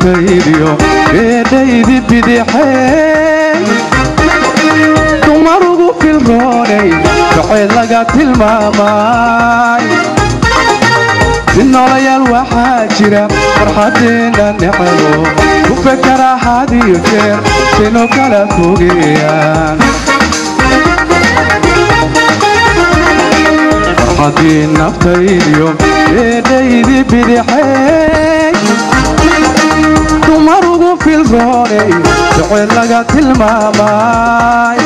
naftaydiyo eedaydi bidixay dumar ugu filroonay jacayl laga tilmaamay noloyaal waxaa jira farxadeena necebo ku fekera had iyo jeer sino kala fogeeyaan farxadii naftaydiyo eedaydi bidixay dumar ugu filroonay jacayl laga tilmaamay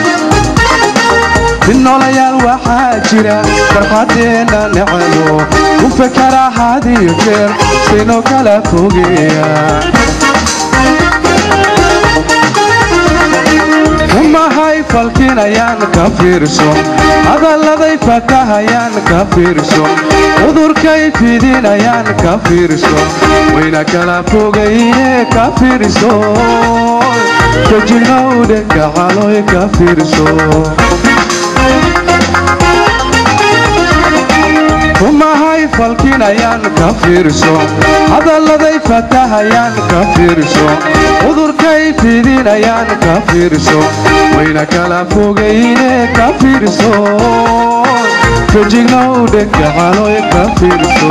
noloyaal waxaa jira farxadeena necebo ku fekera had iyo jeer sino kala fogeeyaan umahay falkinayaan ka fiirso hadalladay fatahayaan ka fiirso cudurkay fidinayaan ka fiirso wayna kala fogayne ka fiirso kajinowdhe gacaloy ka fiirso umahay falkinayaan ka fiirso hadalladay fatahayaan ka fiirso cudurkay fidinayaan ka fiirso wayna kala fogayne ka fiirso kajignowdhe gacaloy ka fiirso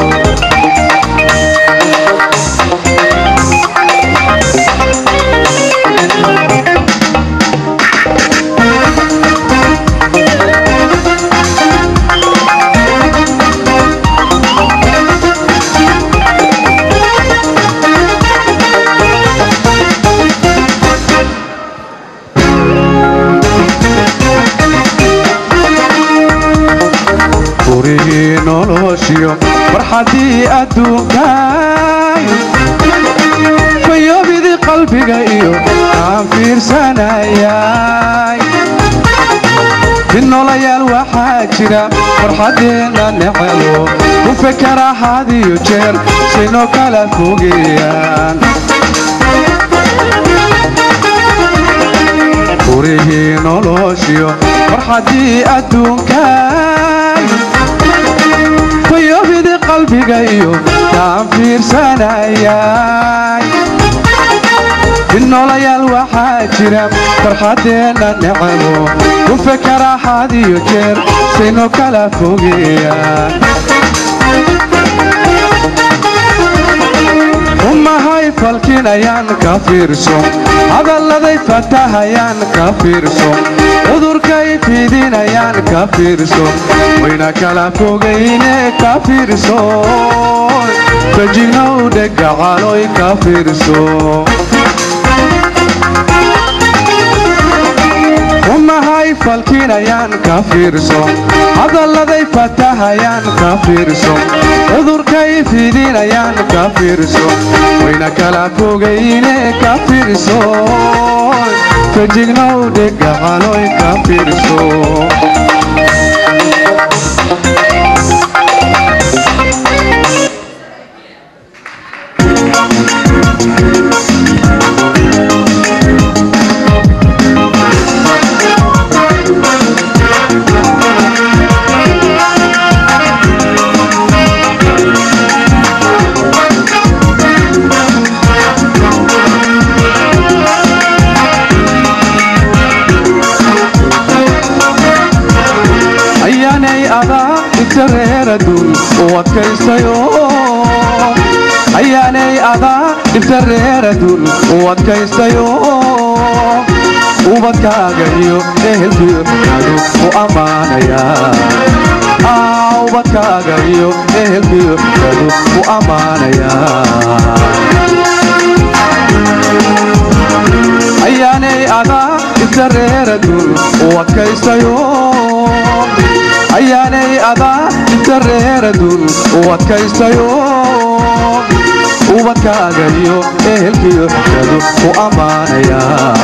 noloshiyo farxadii adduunkay fayobidii qalbiga iyo aan fiirsanayay noloyaal waxaa jira farxadeena necebo ku fekera had iyo jeer sino kala fogeeyaan furihii noloshiyo farxadii adduunkay fayobidii qalbiga iyo aan fiirsanayay noloyaal waxaa jira farxadeena necebo ku fekera had iyo jeer sino kala fogeeyaan umahay falkinayaan ka fiirso hadalladay fatahayaan ka fiirso cudurkay fidinayaan ka fiirso wayna kala fogayne ka fiirso kajignowdhe gacaloy ka fiirso umahay falkinayaan ka fiirso hadalladay fatahayaan ka fiirso cudurkay fidinayaan ka fiirso wayna kala fogayne ka fiirso kajignowdhe gacaloy ka fiirso ayaanay adaa dhibtareeradun u adkaystayo ubadkaaga iyo ehelkiiadu u ammaanayaa ubadkaaga iyo ehelkiiadu u ammaanayaa ayaanay adaa dhibtareeradun u adkaystayo ayaanay adaa dhibtareeradun u adkaystayo ubadkaaga iyo ehelkiiadu u ammaanayaa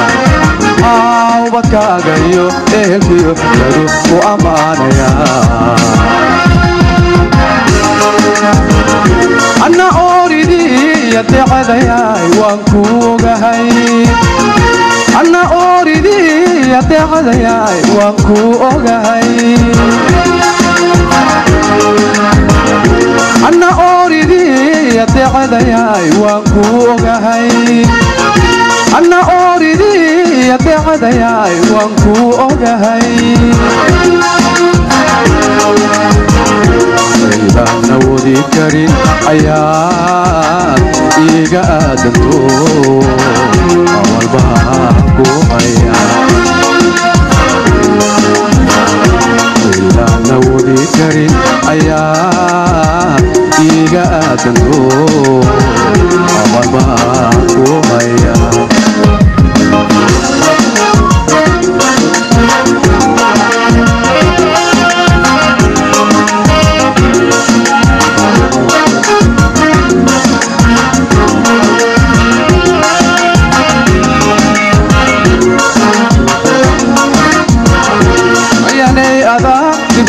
ubadkaaga iyo ehelkiiadu u ammaanayaa anna ooridii yadeecadayaay waan ku ogahay anna ooridii yadeecadayaay waan ku ogahay anna ooridii yadeecadayaay waan ku ogahay أنا أريدي أبعد ياي وانكو أوجهي إذا نودي كريم حياة إيجا أدنتو أول باكو حياة إذا نودي كريم حياة إيجا أدنتو أول باكو حياة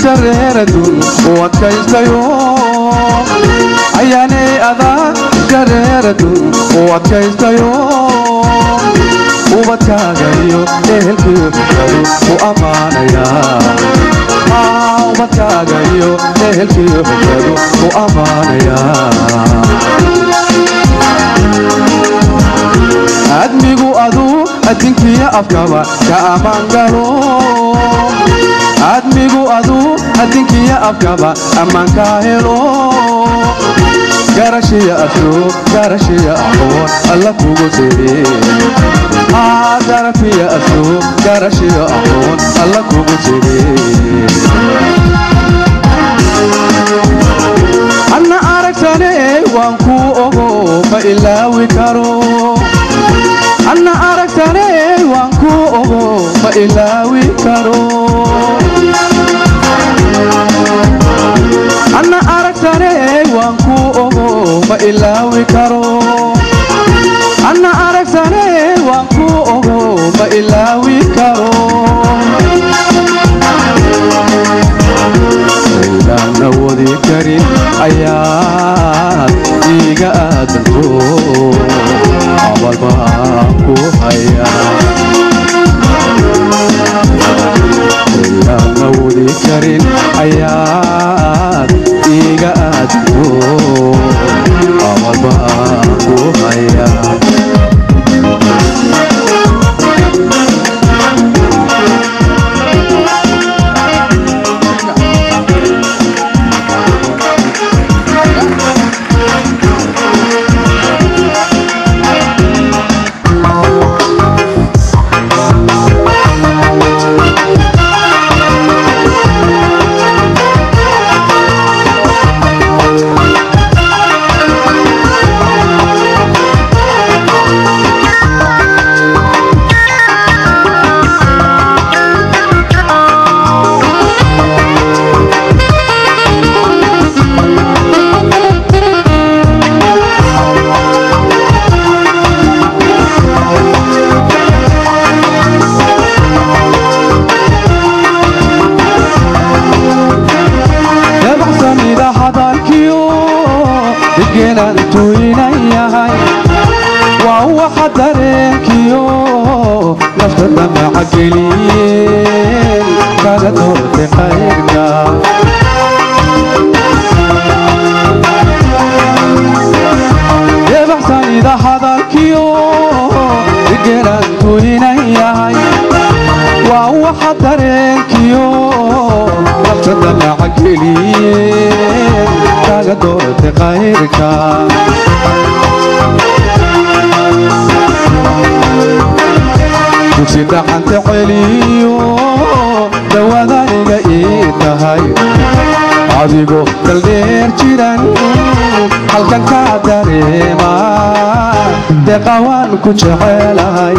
جريردون وكيستيو عياني أذا جريردون وكيستيو وبتاجيو إهلكيو وأمانيا وبتاجيو إهلكيو وأمانيا أدميجو أدو أدينكيا أفكابا كأمانجالو أدميجو أدو أدينكيا أفكابا أمانكاهلو قرشيا أفلو قرشيا أحوان الله كوغو سيدي قرشيا أفلو قرشيا أحوان الله كوغو سيدي أنا أركتني وانكو أوغو فإلا وكارو أنا أركتني وانكو أوغو فإلا وكارو أنا أركتني وانكو أوغو فإلا وكارو أنا أركتني وانكو أوغو فإلا وكارو إذا نودي كريم حياة إيجا أدنتو أول باكو حياة إذا نودي كريم حياة إيجا أدنتو أول باكو حياة وهو حضركيو نفت دمع قليل كان دورت خيرك يا بحسن إذا حضركيو رجلانتو هناياي وهو حضركيو نفت دمع قليل كان دورت خيرك وسيدا حنت حليو دوادا إيجا إيتهاي عديقو دلدير جيران حلقان كادريما دقوان كجحيلاي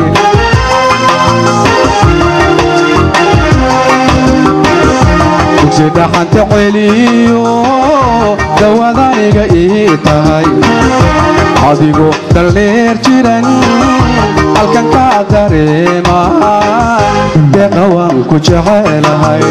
وسيدا حنت حليو دوادا إيجا إيتهاي عديقو دلدير جيران halkan ka dareema deeqa waan ku jecelahay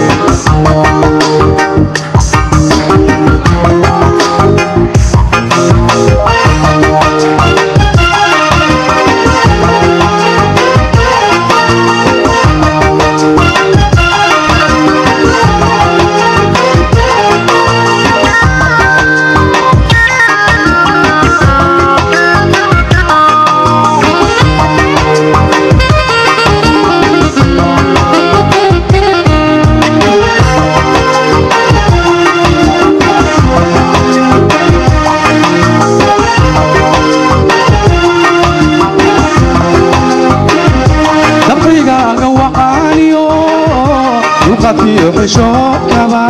dulqaadkiyo xishoodkaba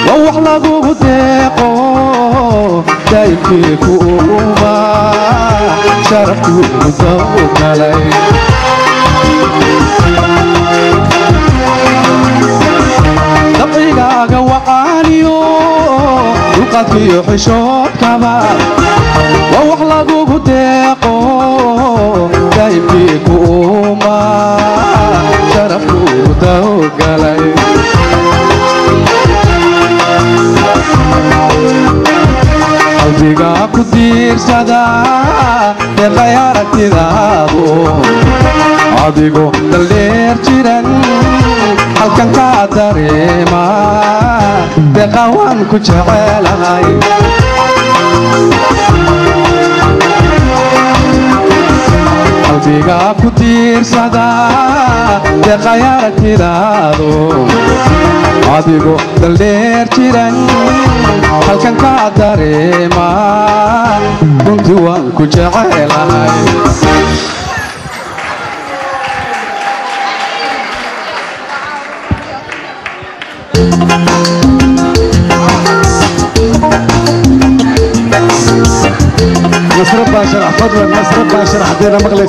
waa wax lagugu deeqo daa'imkii ku uma sharafkuu mudaw galay dabcigaaga wacaaniyo dulqaadkiyo xishoodkaba waa wax lagugu deeqo daa'imkii ku uma sharafkuu mudaw galay qalbiga ku diirsada deeqay aragtidaadu adigo daldheer jiran halkan ka dareema deeqa waan ku jecelahay qalbiga ku diirsada deeqay aragtidaadu adigo daldheer jiran halkan ka dareema runtii waan ku jecelahay نصر باشر فضلا نصر باشر حدينا مغلق